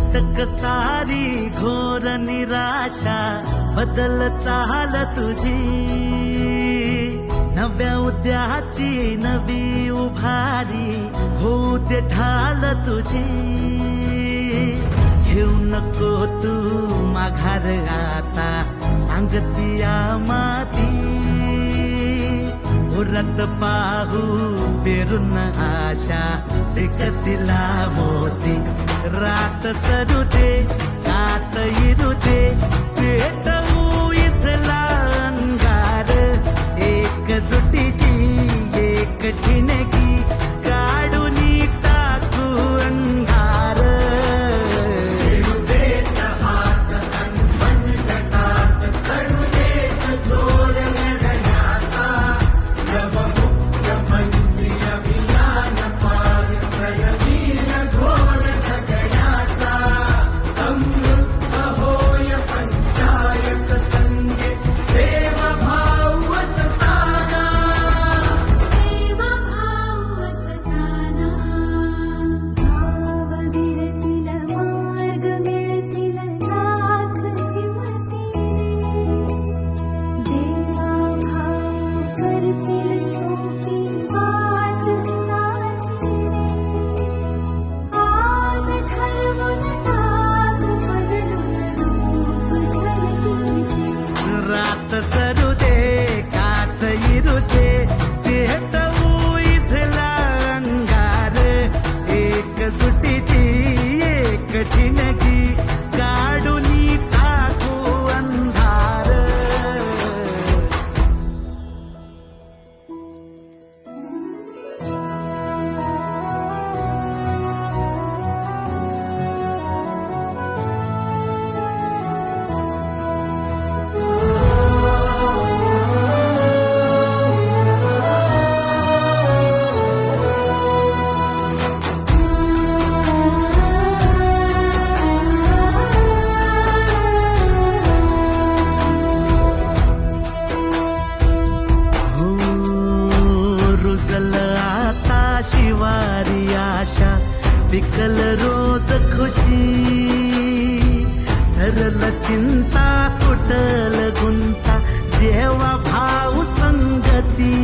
अटक सारी घोर निराशा बदल चाल तुझी, नव्या उद्याची नवी उभारी होऊ दे ढाल तुझी. घेऊ नको तू माघार आता सांगतिया माती, उरत पाहू पेरून आशा टिकतिला मोती. रात सरू दे कात इरू दे पेटवू इथला अंगार, एकजुटीची एक ठिणगी काढून टाकू अंधार. रात सरू दे कात इरू दे पेटवू इथला अंगार, एकजुटीची एक ठिणगी काढून टाकू अंधार. शिवारी आशा पिकल रोज खुशी, सरल चिंता सुटल गुंता देवा भाऊ संगती.